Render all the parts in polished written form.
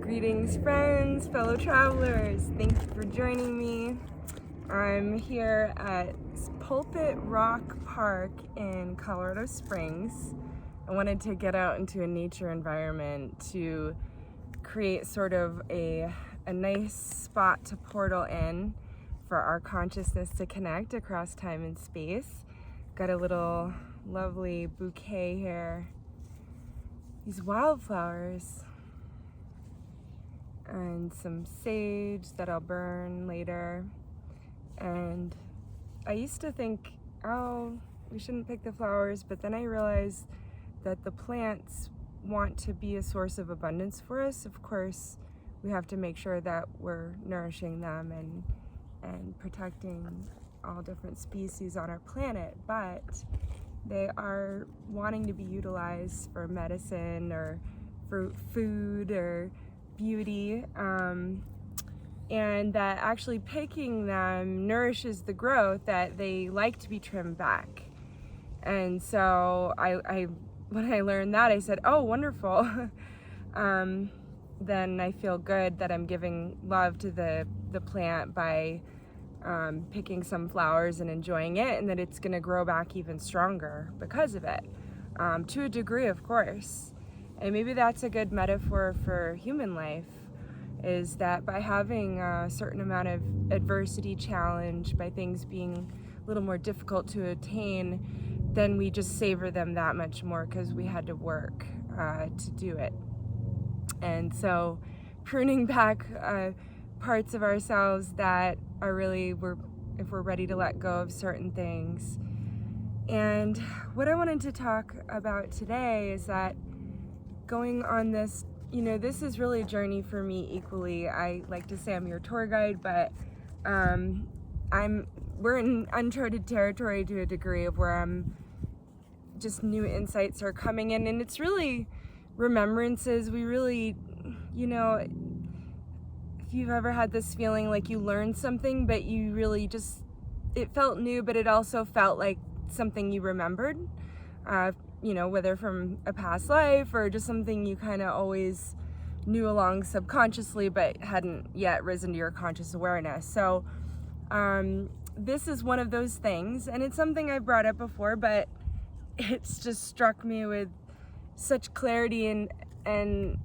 Greetings, friends, fellow travelers. Thank you for joining me. I'm here at Pulpit Rock Park in Colorado Springs. I wanted to get out into a nature environment to create sort of a nice spot to portal in for our consciousness to connect across time and space. Got a little lovely bouquet here. These wildflowers. And some sage that I'll burn later. And I used to think, oh, we shouldn't pick the flowers, but then I realized that the plants want to be a source of abundance for us. Of course, we have to make sure that we're nourishing them and protecting all different species on our planet, but they are wanting to be utilized for medicine or for food or beauty, and that actually picking them nourishes the growth that they like to be trimmed back. And so I when I learned that, I said, oh, wonderful. Then I feel good that I'm giving love to the plant by picking some flowers and enjoying it, and that it's going to grow back even stronger because of it, to a degree, of course. And maybe that's a good metaphor for human life, is that by having a certain amount of adversity, challenge, by things being a little more difficult to attain, then we just savor them that much more because we had to work to do it. And so pruning back parts of ourselves that are really, if we're ready to let go of certain things. And what I wanted to talk about today is that going on this, this is really a journey for me equally. I like to say I'm your tour guide, but we're in uncharted territory to a degree of where I'm just new insights are coming in, and it's really remembrances. We really, if you've ever had this feeling like you learned something, but you really just, it felt new, but it also felt like something you remembered. Whether from a past life or just something you kind of always knew along subconsciously but hadn't yet risen to your conscious awareness. So this is one of those things, and it's something I brought up before, but it's just struck me with such clarity and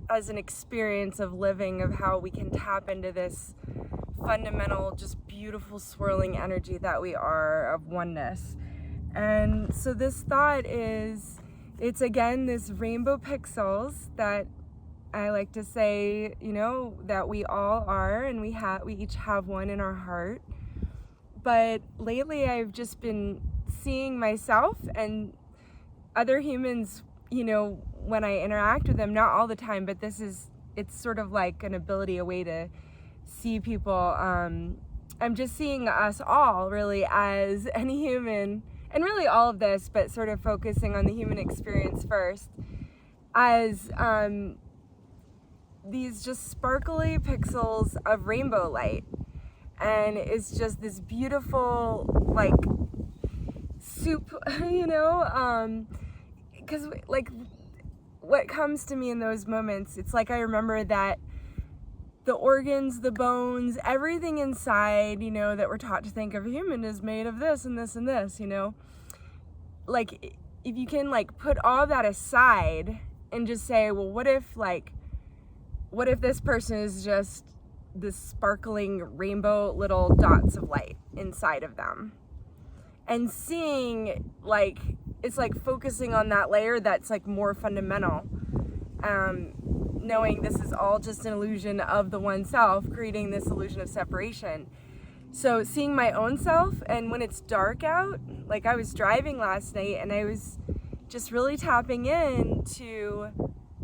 as an experience of living, of how we can tap into this fundamental, just beautiful swirling energy that we are, of oneness. And so this thought is, it's again this rainbow pixels that I like to say, that we all are, and we each have one in our heart. But lately I've just been seeing myself and other humans, when I interact with them, not all the time, but it's sort of like an ability, a way to see people. I'm just seeing us all really as any human, and really all of this, but sort of focusing on the human experience first, as these just sparkly pixels of rainbow light. And it's just this beautiful, like, soup, because like what comes to me in those moments, it's like I remember that the organs, the bones, everything inside, that we're taught to think of a human is made of this and this and this, like if you can like put all that aside and just say, well, what if this person is just this sparkling rainbow little dots of light inside of them, and seeing, like, it's like focusing on that layer that's like more fundamental, knowing this is all just an illusion of the one self, creating this illusion of separation. So seeing my own self, and when it's dark out, like I was driving last night and I was just really tapping into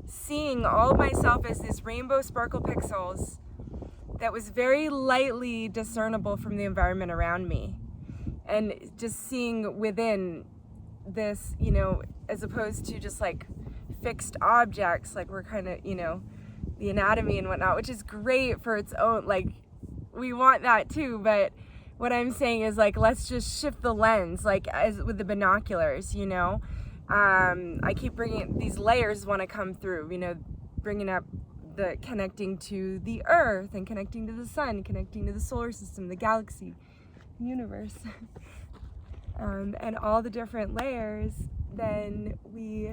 seeing all of myself as this rainbow sparkle pixels that was very lightly discernible from the environment around me. And just seeing within this, as opposed to just like fixed objects, like we're kind of, the anatomy and whatnot, which is great for its own, like we want that too, but what I'm saying is, like, let's just shift the lens, like as with the binoculars, I keep bringing these layers want to come through, bringing up the connecting to the earth and connecting to the sun, connecting to the solar system, the galaxy, universe, and all the different layers, then we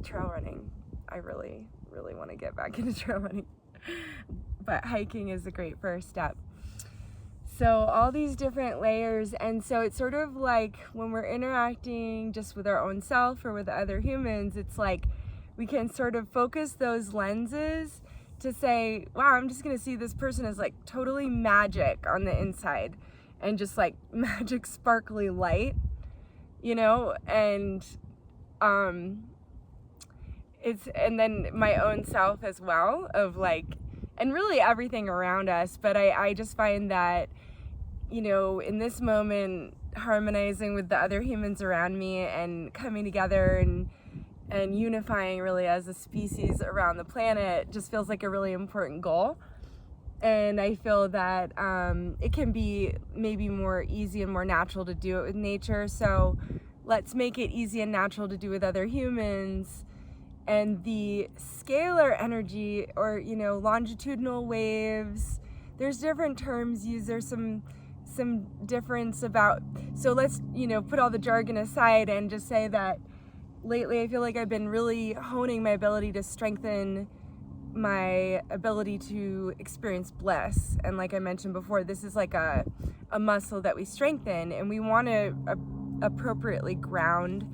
trail running. I really want to get back into trail running, but hiking is a great first step. So all these different layers, and so it's sort of like when we're interacting just with our own self or with other humans, it's like we can sort of focus those lenses to say, wow, I'm just gonna see this person as like totally magic on the inside and just like magic sparkly light, you know, and and then my own self as well, of like, and really everything around us. But I just find that, you know, in this moment, harmonizing with the other humans around me and coming together and unifying really as a species around the planet just feels like a really important goal. And I feel that it can be maybe more easy and more natural to do it with nature. So let's make it easy and natural to do with other humans. And the scalar energy, or, you know, longitudinal waves, there's different terms used. There's some difference about, so let's, you know, put all the jargon aside and just say that lately I feel like I've been really honing my ability to strengthen my ability to experience bliss. And like I mentioned before, this is like a muscle that we strengthen, and we want to appropriately ground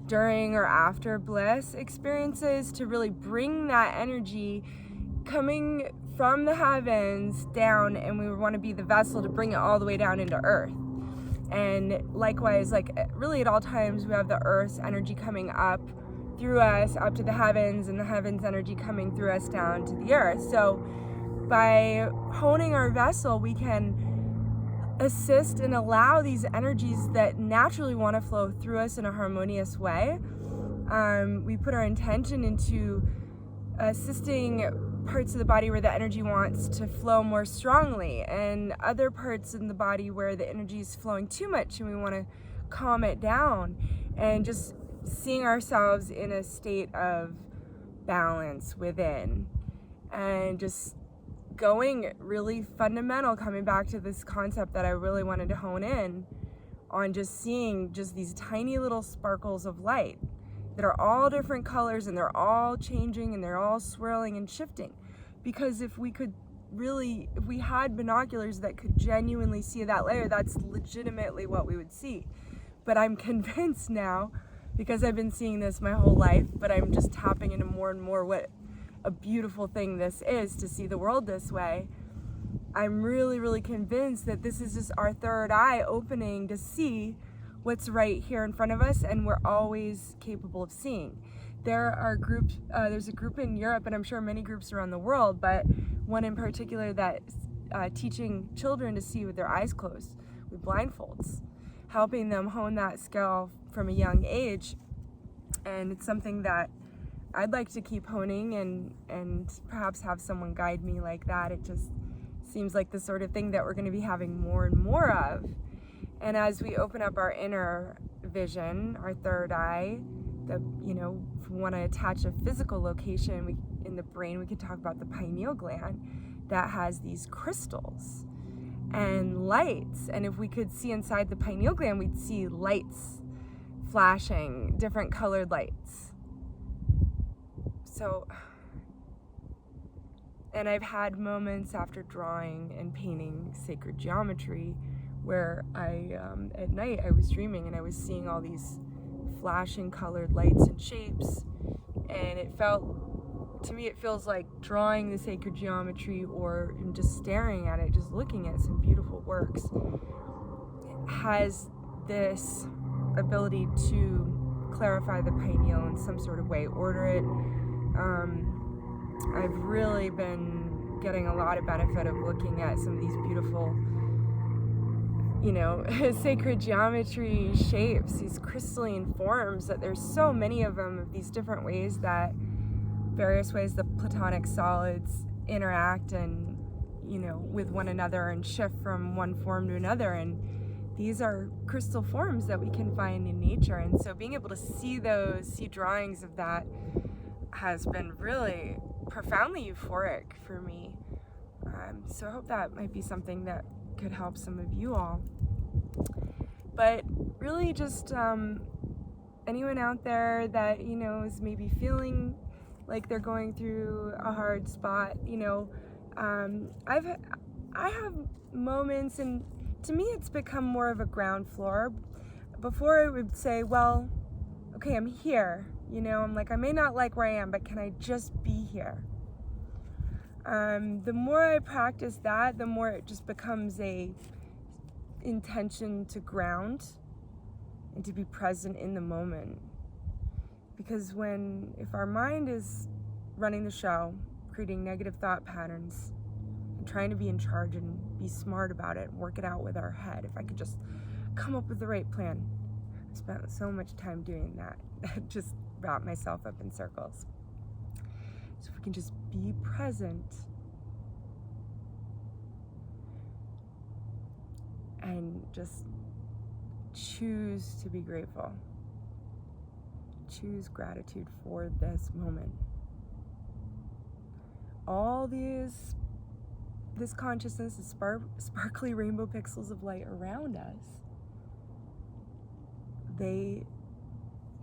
during or after bliss experiences to really bring that energy coming from the heavens down, and we want to be the vessel to bring it all the way down into earth. And likewise, like really at all times, we have the earth's energy coming up through us up to the heavens, and the heavens energy coming through us down to the earth. So by honing our vessel, we can assist and allow these energies that naturally want to flow through us in a harmonious way. We put our intention into assisting parts of the body where the energy wants to flow more strongly, and other parts in the body where the energy is flowing too much and we want to calm it down, and just seeing ourselves in a state of balance within, and just going really fundamental, coming back to this concept that I really wanted to hone in on, just seeing just these tiny little sparkles of light that are all different colors, and they're all changing, and they're all swirling and shifting. Because if we had binoculars that could genuinely see that layer, that's legitimately what we would see. But I'm convinced now, because I've been seeing this my whole life, but I'm just tapping into more and more what a beautiful thing this is, to see the world this way. I'm really convinced that this is just our third eye opening to see what's right here in front of us, and we're always capable of seeing. There are groups, there's a group in Europe, and I'm sure many groups around the world, but one in particular that's teaching children to see with their eyes closed, with blindfolds, helping them hone that skill from a young age. And it's something that I'd like to keep honing, and perhaps have someone guide me like that. It just seems like the sort of thing that we're going to be having more and more of. And as we open up our inner vision, our third eye, that, you know, if we want to attach a physical location in the brain, we could talk about the pineal gland that has these crystals and lights. And if we could see inside the pineal gland, we'd see lights flashing, different colored lights. So, and I've had moments after drawing and painting sacred geometry where at night I was dreaming, and I was seeing all these flashing colored lights and shapes, and it feels like drawing the sacred geometry, or just staring at it, just looking at some beautiful works, has this ability to clarify the pineal in some sort of way, order it. I've really been getting a lot of benefit of looking at some of these beautiful, you know, sacred geometry shapes, these crystalline forms, that there's so many of them, of these different ways that various ways the platonic solids interact and, you know, with one another and shift from one form to another. And these are crystal forms that we can find in nature. And so being able to see drawings of that has been really profoundly euphoric for me. So I hope that might be something that could help some of you all. But really just anyone out there that, is maybe feeling like they're going through a hard spot, I have moments, and to me it's become more of a ground floor. Before I would say, well, okay, I'm here, I'm like, I may not like where I am, but can I just be here? The more I practice that, the more it just becomes a intention to ground and to be present in the moment. Because if our mind is running the show, creating negative thought patterns, and trying to be in charge and be smart about it and work it out with our head, if I could just come up with the right plan. I spent so much time doing that. I just wrapped myself up in circles. So if we can just be present and just choose to be grateful. Choose gratitude for this moment. All this consciousness is sparkly rainbow pixels of light around us.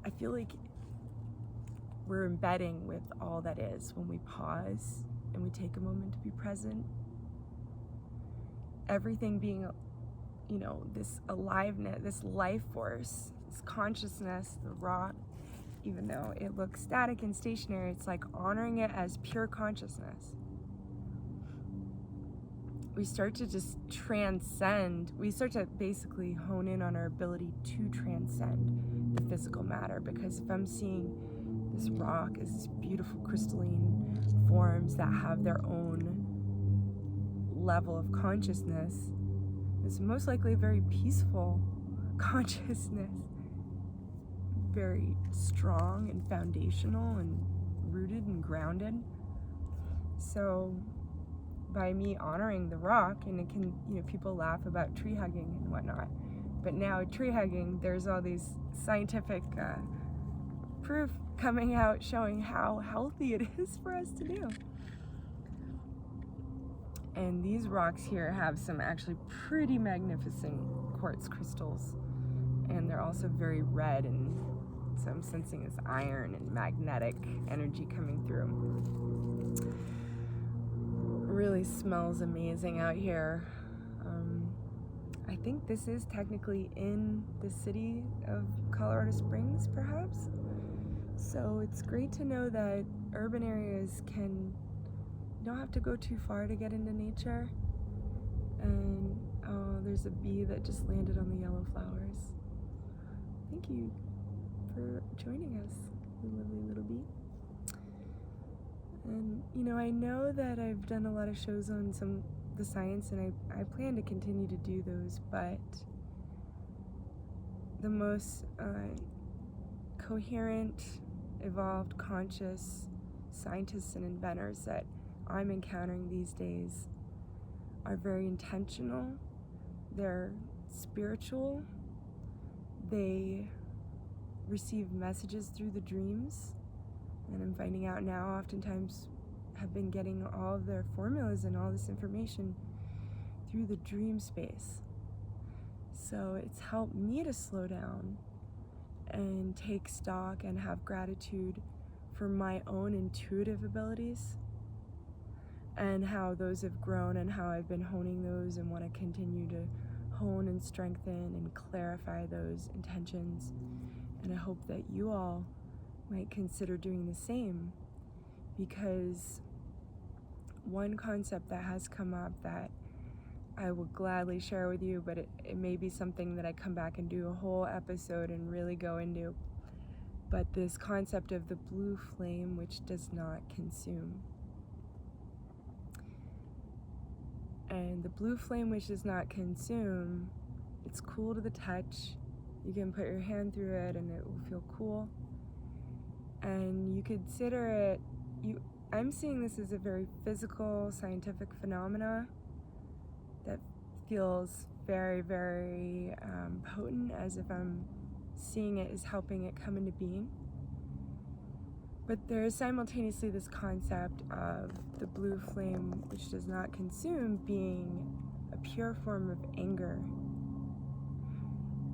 I feel like we're embedding with all that is when we pause and we take a moment to be present. Everything being, this aliveness, this life force, this consciousness, the rock, even though it looks static and stationary, it's like honoring it as pure consciousness. We start to just transcend. We start to basically hone in on our ability to transcend the physical matter, because if I'm seeing this rock as these beautiful crystalline forms that have their own level of consciousness, it's most likely a very peaceful consciousness, very strong and foundational and rooted and grounded. So by me honoring the rock, and it can, people laugh about tree hugging and whatnot, but now tree hugging, there's all these scientific proof coming out showing how healthy it is for us to do. And these rocks here have some actually pretty magnificent quartz crystals, and they're also very red, and so I'm sensing this iron and magnetic energy coming through. Really smells amazing out here. I think this is technically in the city of Colorado Springs, perhaps. So it's great to know that urban areas you don't have to go too far to get into nature. And there's a bee that just landed on the yellow flowers. Thank you for joining us, you lovely little bee. And I know that I've done a lot of shows on the science, and I plan to continue to do those, but the most coherent, evolved, conscious scientists and inventors that I'm encountering these days are very intentional, they're spiritual, they receive messages through the dreams, and I'm finding out now oftentimes have been getting all of their formulas and all this information through the dream space. So it's helped me to slow down and take stock and have gratitude for my own intuitive abilities and how those have grown, and how I've been honing those and want to continue to hone and strengthen and clarify those intentions. And I hope that you all might consider doing the same, because one concept that has come up that I will gladly share with you, but it may be something that I come back and do a whole episode and really go into, but this concept of the blue flame which does not consume. And the blue flame which does not consume, it's cool to the touch. You can put your hand through it and it will feel cool. And you consider it, I'm seeing this as a very physical, scientific phenomena that feels very, very potent, as if I'm seeing it as helping it come into being. But there is simultaneously this concept of the blue flame, which does not consume, being a pure form of anger.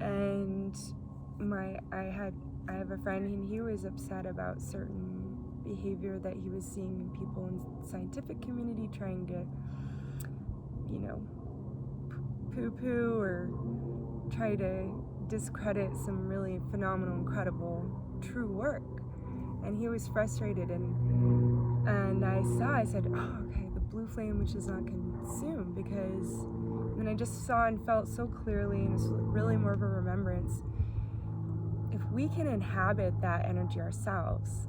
And I have a friend, and he was upset about certain behavior that he was seeing in people in the scientific community, trying to, poo-poo or try to discredit some really phenomenal, incredible, true work. And he was frustrated, and I said, oh, okay, the blue flame which does not consume, because then I just saw and felt so clearly, and it's really more of a remembrance. If we can inhabit that energy ourselves,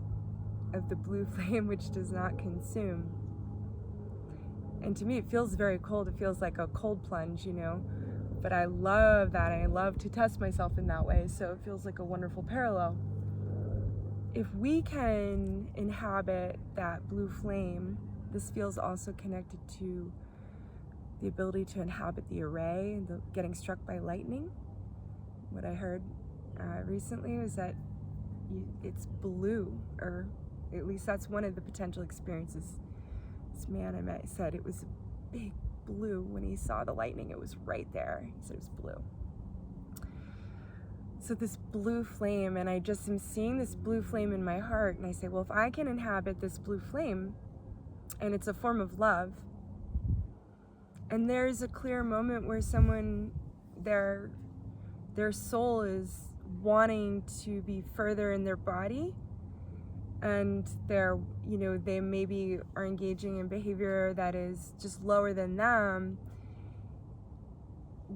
of the blue flame which does not consume, and to me it feels very cold, it feels like a cold plunge, but I love that, and I love to test myself in that way, so it feels like a wonderful parallel. If we can inhabit that blue flame, this feels also connected to the ability to inhabit the array and the getting struck by lightning. What I heard recently was that it's blue, or at least that's one of the potential experiences. This man I met said it was a big blue. When he saw the lightning, it was right there. He said it was blue. So this blue flame, and I just am seeing this blue flame in my heart, and I say, well, if I can inhabit this blue flame, and it's a form of love, and there's a clear moment where someone, their soul is wanting to be further in their body, and they maybe are engaging in behavior that is just lower than them.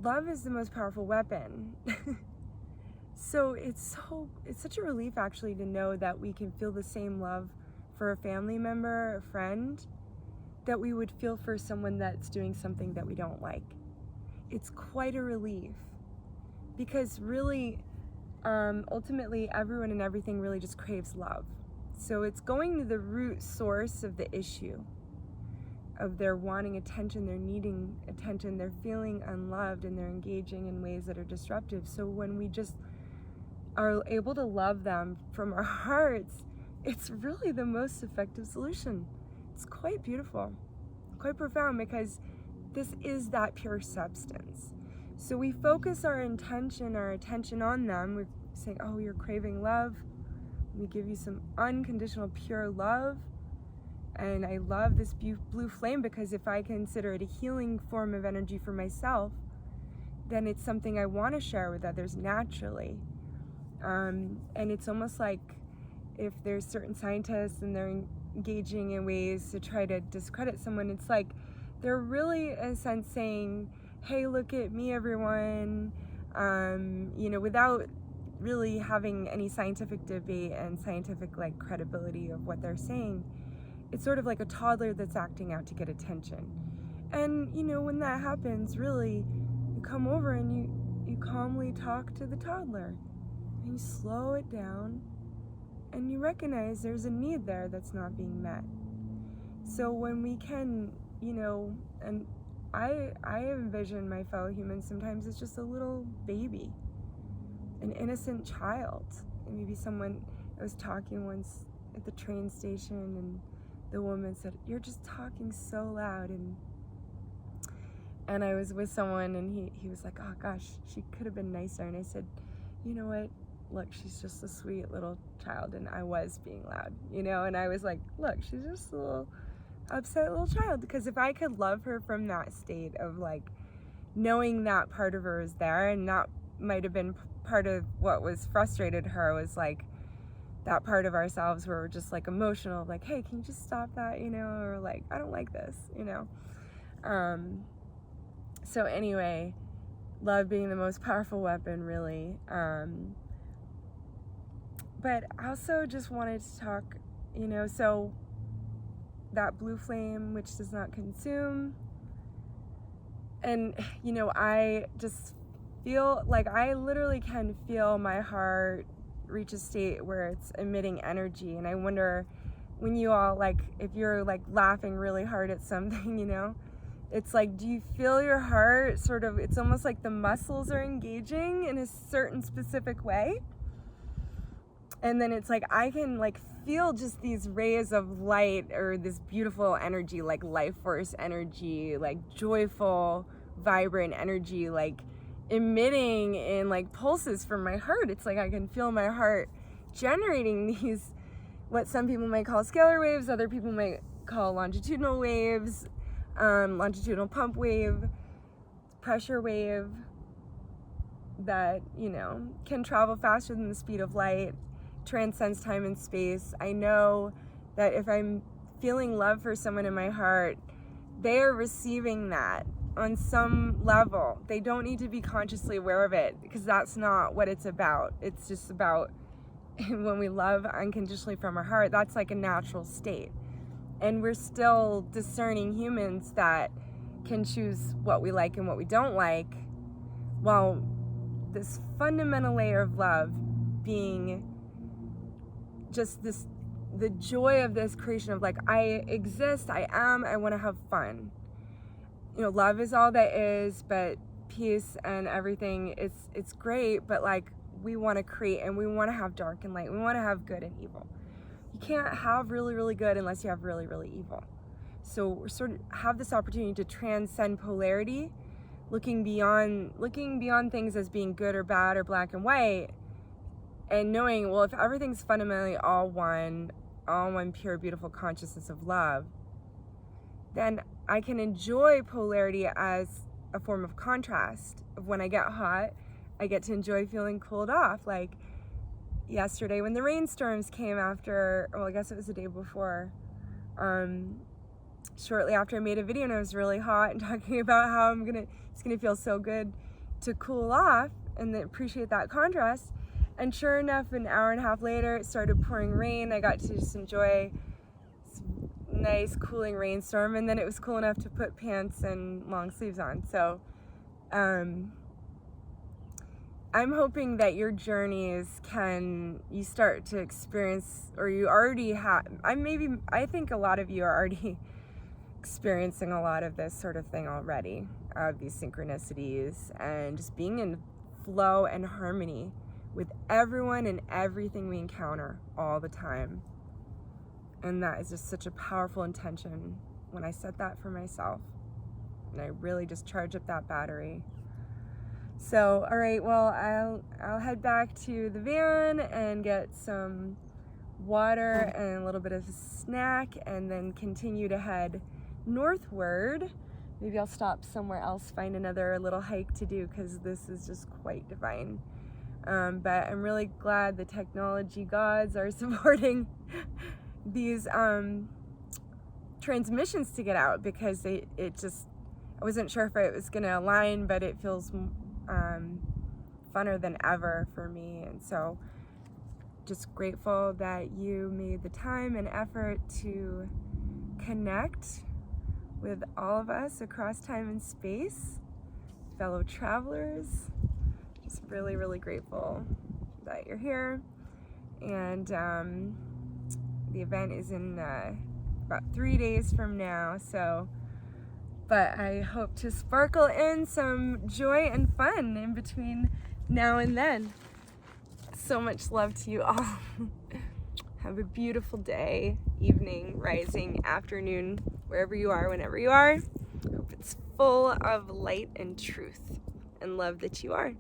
Love is the most powerful weapon. So it's such a relief actually to know that we can feel the same love for a family member, a friend, that we would feel for someone that's doing something that we don't like. It's quite a relief, because really, ultimately, everyone and everything really just craves love. So it's going to the root source of the issue, of their wanting attention, they're needing attention, they're feeling unloved, and they're engaging in ways that are disruptive. So when we just are able to love them from our hearts, it's really the most effective solution. It's quite beautiful, quite profound, because this is that pure substance. So we focus our attention on them. We're saying, oh, you're craving love. We give you some unconditional, pure love. And I love this blue flame, because if I consider it a healing form of energy for myself, then it's something I want to share with others naturally. And it's almost like if there's certain scientists and they're engaging in ways to try to discredit someone, it's like they're really, in a sense, saying, hey, look at me, everyone, without really having any scientific debate and scientific credibility of what they're saying. It's sort of like a toddler that's acting out to get attention. And when that happens, really, you come over and you calmly talk to the toddler, and you slow it down, and you recognize there's a need there that's not being met. So when we can, and I envision my fellow humans sometimes as just a little baby, an innocent child. And maybe I was talking once at the train station, and the woman said, you're just talking so loud, and I was with someone, and he was like, oh gosh, she could have been nicer. And I said, you know what, look, she's just a sweet little child, and I was being loud, and I was like, look, she's just a little upset little child, because if I could love her from that state of knowing that part of her is there, and that might have been part of what was frustrated her, was that part of ourselves where we're just emotional, hey, can you just stop that, or I don't like this, so anyway, love being the most powerful weapon, really. But I also just wanted to talk, so that blue flame which does not consume, and I just feel I literally can feel my heart reach a state where it's emitting energy. And I wonder, when you all if you're laughing really hard at something, It's like, do you feel your heart sort of, it's almost like the muscles are engaging in a certain specific way. And then it's like, I can like feel just these rays of light or this beautiful energy, like life force energy, like joyful, vibrant energy, like emitting in like pulses from my heart. It's like I can feel my heart generating these, what some people might call scalar waves, other people might call longitudinal waves, longitudinal pump wave, pressure wave that, you know, can travel faster than the speed of light, transcends time and space. I know that if I'm feeling love for someone in my heart, they are receiving that on some level. They don't need to be consciously aware of it, because that's not what it's about. It's just about when we love unconditionally from our heart, that's like a natural state. And we're still discerning humans that can choose what we like and what we don't like, while this fundamental layer of love being just this, the joy of this creation of like, I exist, I am, I want to have fun. You know, love is all that is, but peace and everything, it's great, but like, we want to create, and we want to have dark and light. We want to have good and evil. You can't have really, really good unless you have really, really evil. So we sort of have this opportunity to transcend polarity, looking beyond things as being good or bad or black and white, and knowing, well, if everything's fundamentally all one pure, beautiful consciousness of love, then I can enjoy polarity as a form of contrast. Of when I get hot, I get to enjoy feeling cooled off. Like yesterday when the rainstorms came after, well, I guess it was the day before, shortly after I made a video and I was really hot and talking about how it's gonna feel so good to cool off and then appreciate that contrast. And sure enough, an hour and a half later, it started pouring rain. I got to just enjoy this nice cooling rainstorm, and then it was cool enough to put pants and long sleeves on. So I'm hoping that your journeys you start to experience, or you already have, I think a lot of you are already experiencing a lot of this sort of thing already, of these synchronicities, and just being in flow and harmony with everyone and everything we encounter all the time. And that is just such a powerful intention when I set that for myself. And I really just charge up that battery. So, all right, well, I'll head back to the van and get some water and a little bit of a snack, and then continue to head northward. Maybe I'll stop somewhere else, find another little hike to do, because this is just quite divine. But I'm really glad the technology gods are supporting these transmissions to get out, because I wasn't sure if it was going to align, but it feels funner than ever for me. And so just grateful that you made the time and effort to connect with all of us across time and space, fellow travelers. Just really, really grateful that you're here. And the event is in about 3 days from now, but I hope to sparkle in some joy and fun in between now and then. So much love to you all. Have a beautiful day, evening, rising, afternoon, wherever you are, whenever you are. Hope it's full of light and truth and love that you are.